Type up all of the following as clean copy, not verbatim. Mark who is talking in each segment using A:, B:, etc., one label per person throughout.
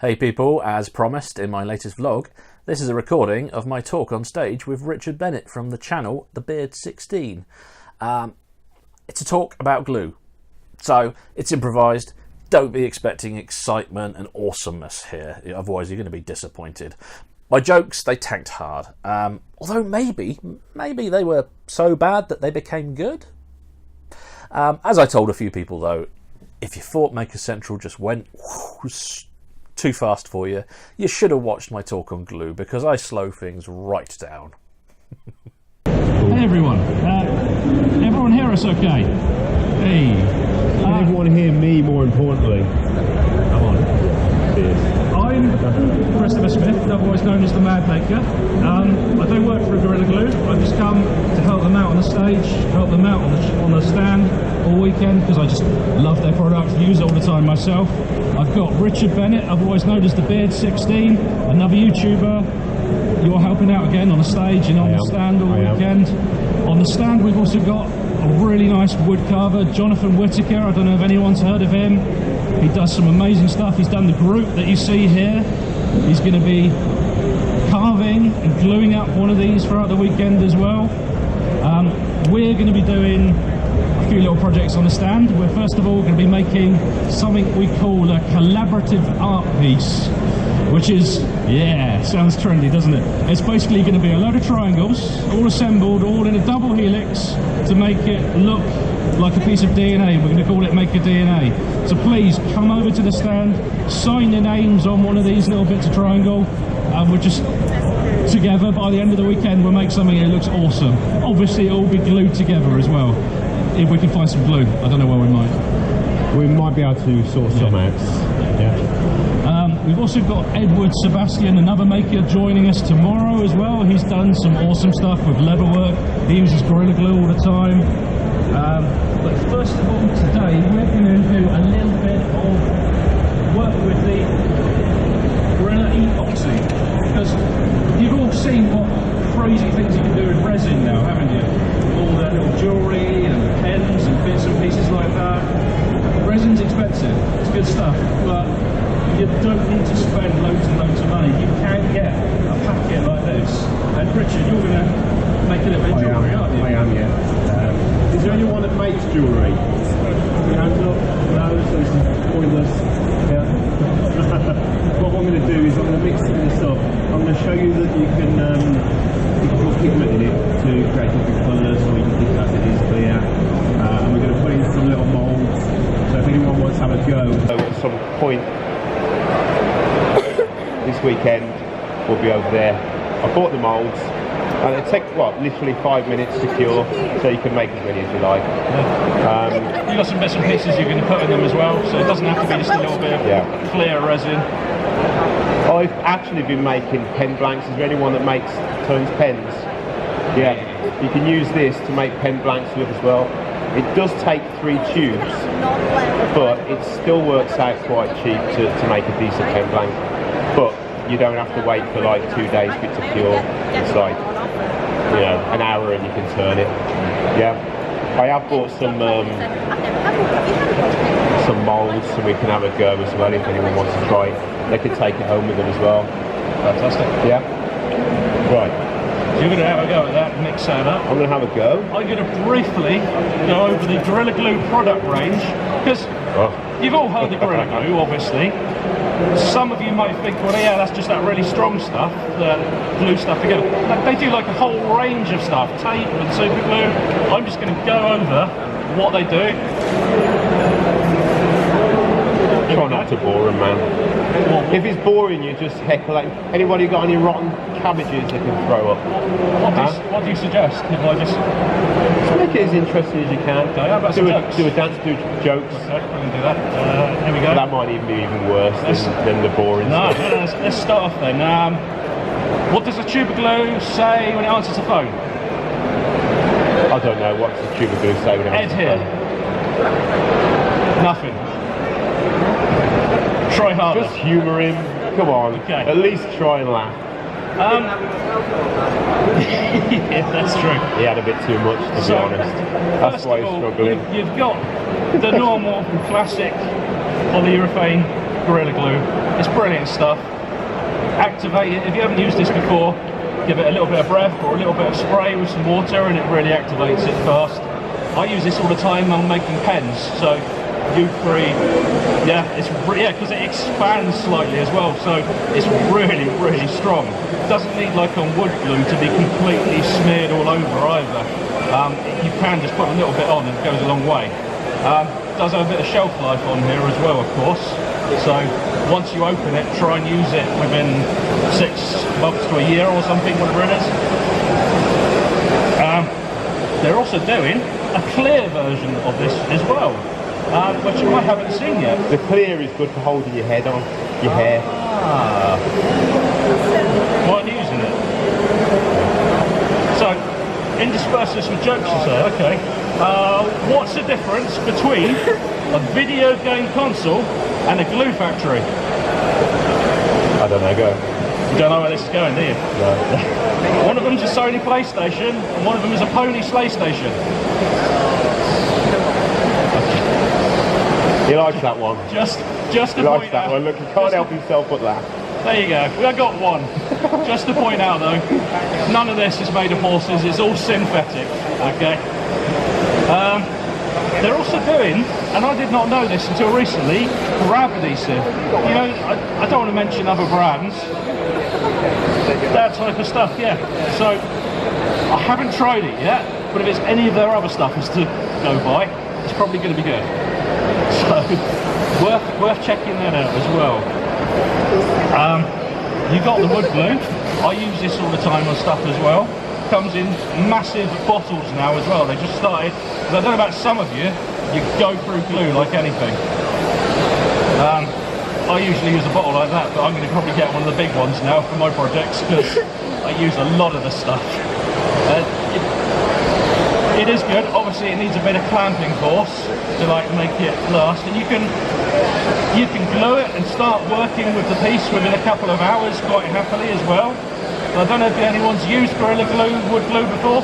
A: Hey people, as promised in my latest vlog, this is a recording of my talk on stage with Richard Bennet from the channel The Beard 16. It's a talk about glue, so it's improvised. Don't be expecting excitement and awesomeness here, otherwise you're going to be disappointed. My jokes, they tanked hard, although maybe they were so bad that they became good. As I told a few people though, if you thought Maker Central just went too fast for you, you should have watched my talk on glue, because I slow things right down.
B: Hey everyone, everyone hear us okay? Hey.
C: Can everyone hear me more importantly?
B: Come on. I'm Christopher Smith, otherwise known as the Mad Maker. I don't work for Gorilla Glue. I've just come to help them out on the stage, help them out on the stand all weekend, because I just love their product, use it all the time myself. I've got Richard Bennet, otherwise known as the Beard 16, another YouTuber. You're helping out again on the stage and on the stand all weekend. On the stand we've also got a really nice wood carver, Jonathan Whitaker. I don't know if anyone's heard of him. He does some amazing stuff. He's done the group that you see here. He's going to be carving and gluing up one of these throughout the weekend as well. We're going to be doing a few little projects on the stand. We're first of all going to be making something we call a collaborative art piece, which is, yeah, sounds trendy, doesn't it? It's basically going to be a load of triangles, all assembled, all in a double helix to make it look like a piece of DNA. We're going to call it Make a DNA. So please come over to the stand, sign your names on one of these little bits of triangle, and we're just together by the end of the weekend we'll make something that looks awesome. Obviously it'll all be glued together as well, if we can find some glue. I don't know where we might.
C: We might be able to sort some out. Yeah.
B: We've also got Edward Sebastian, another maker, joining us tomorrow as well. He's done some awesome stuff with leatherwork. He uses Gorilla Glue all the time. But first of all, today we're going to do a little bit of work with the Gorilla epoxy, because you've all seen what crazy things you can do with resin now, haven't you? All that little jewellery and pens and bits and pieces like that. Resin's expensive, it's good stuff, but you don't need to spend loads and loads of money. You can get a packet like this. And Richard, you're going to make a little bit of jewellery, aren't you?
C: I am, yeah. Is there anyone that makes jewellery? No, so this is pointless. Yeah. What I'm going to do is I'm going to mix this up. I'm going to show you that you can put pigment in it to create different colours, or you can think that it is clear. And we're going to put in some little moulds. So if anyone wants to have a go, at some point this weekend we'll be over there. I bought the moulds, and it takes literally 5 minutes to cure, so you can make as many as you like.
B: You've got some bits and pieces you're going to put in them as well, so it doesn't have to be just a little bit of clear resin.
C: I've actually been making pen blanks. Is there anyone that turns pens? Yeah, you can use this to make pen blanks with as well. It does take 3 tubes, but it still works out quite cheap to make a decent pen blank. But you don't have to wait for like 2 days for it to cure. It's like, you know, an hour and you can turn it. Yeah, I have bought some moulds so we can have a go as well. If anyone wants to try it, they can take it home with them as well.
B: Fantastic.
C: Yeah. Right.
B: So you're going to have a go at that, mix that up.
C: I'm going to have a go.
B: I'm going to briefly go over the Gorilla Glue product range, because you've all heard the Gorilla Glue, obviously. Some of you might think, well, yeah, that's just that really strong stuff that glue stuff together. They do like a whole range of stuff, tape and super glue. I'm just going to go over what they do.
C: Try not to bore him, man. If it's boring you, just heckle. Anybody got any rotten cabbages they can throw up?
B: What do you suggest? If I just
C: make it as interesting as you can.
B: Okay, how about
C: do a dance, do jokes.
B: Okay, we can do that. Here we go.
C: That might even be even worse than the boring stuff.
B: Let's start off then. What does a tube of glue say when it answers the phone?
C: I don't know. What's the tube of glue say when it answers the phone?
B: Nothing. Try harder.
C: Just humour him. Come on.
B: Okay.
C: At least try and laugh.
B: Yeah, that's true.
C: He had a bit too much, to be honest. That's why he's struggling.
B: You've got the normal classic polyurethane Gorilla Glue. It's brilliant stuff. Activate it. If you haven't used this before, give it a little bit of breath or a little bit of spray with some water and it really activates it fast. I use this all the time when I'm making pens, so U3, yeah, because it expands slightly as well, so it's really, really strong. It doesn't need, like on wood glue, to be completely smeared all over either. You can just put a little bit on and it goes a long way. It does have a bit of shelf life on here as well, of course, so once you open it, try and use it within 6 months to a year or something, whatever it is. They're also doing a clear version of this as well, which I haven't seen yet.
C: The clear is good for holding your head on, your hair.
B: While using it. So, intersperse this with jokes, you say, okay. What's the difference between a video game console and a glue factory?
C: I don't know, go.
B: You don't know where this is going, do you?
C: No.
B: One of them's a Sony PlayStation, and one of them is a Pony Slaystation.
C: He likes that one.
B: Just to
C: He likes
B: point
C: that
B: out.
C: one. Look, he can't help himself but laugh.
B: There you go. I got one. Just to point out, though, none of this is made of horses. It's all synthetic. Okay. They're also doing, and I did not know this until recently, grab adhesive. You know, I don't want to mention other brands. That type of stuff, yeah. So, I haven't tried it yet, but if it's any of their other stuff is to go by, it's probably going to be good. So, worth checking that out as well. You got the wood glue. I use this all the time on stuff as well. Comes in massive bottles now as well. They just started, I don't know about some of you, you go through glue like anything. I usually use a bottle like that, but I'm going to probably get one of the big ones now for my projects because I use a lot of the stuff. It is good. Obviously, it needs a bit of clamping force to like make it last, and you can glue it and start working with the piece within a couple of hours quite happily as well. I don't know if anyone's used Gorilla Glue, wood glue before.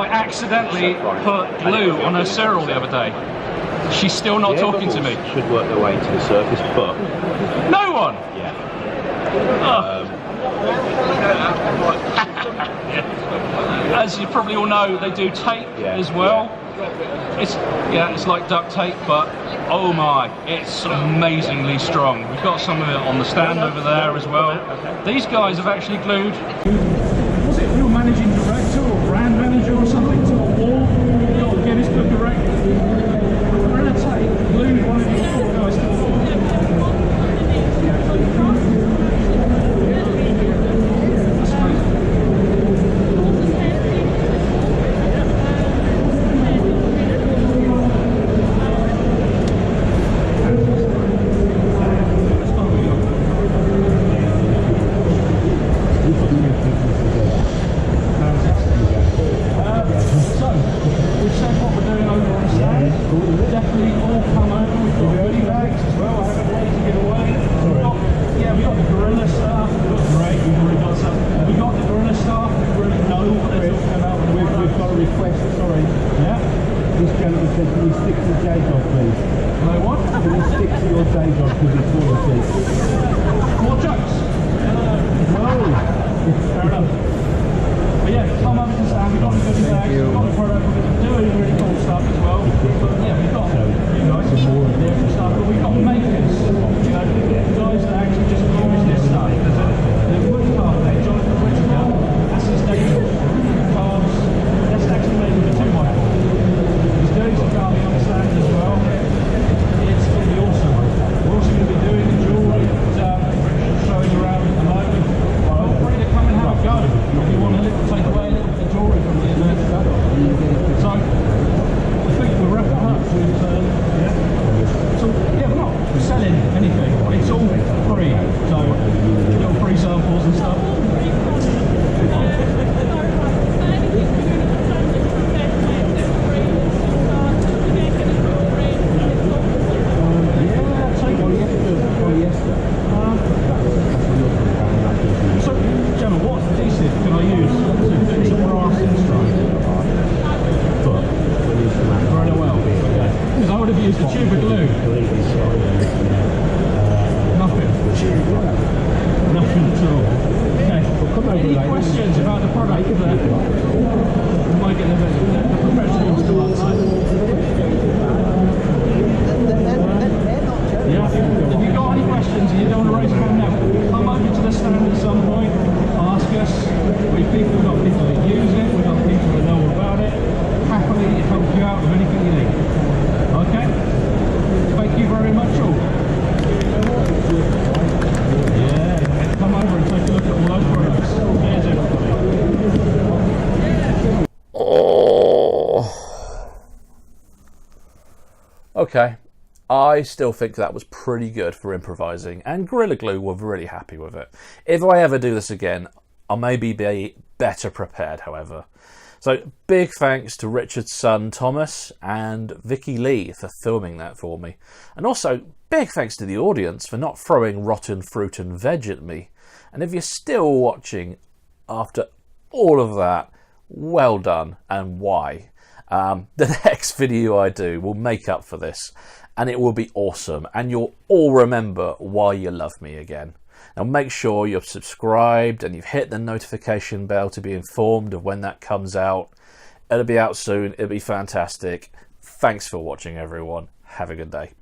B: Accidentally put glue on her Cyril the other day. She's still not talking to me.
C: Should work their way to the surface, but
B: no one.
C: yeah.
B: as you probably all know, they do tape as well. It's like duct tape, but oh my, it's amazingly strong. We've got some of it on the stand over there as well. These guys have actually glued, was it your managing director or brand manager or something to a wall? You got a Guinness Book of Records. Gorilla Tape glued one of these poor guys to the wall.
A: Okay, I still think that was pretty good for improvising, and Gorilla Glue were really happy with it. If I ever do this again, I'll maybe be better prepared, however. So big thanks to Richard's son Thomas and Vicky Lee for filming that for me. And also big thanks to the audience for not throwing rotten fruit and veg at me. And if you're still watching after all of that, well done, and why? The next video I do will make up for this, and it will be awesome, and you'll all remember why you love me again. Now make sure you're subscribed and you've hit the notification bell to be informed of when that comes out. It'll be out soon. It'll be fantastic. Thanks for watching, everyone. Have a good day.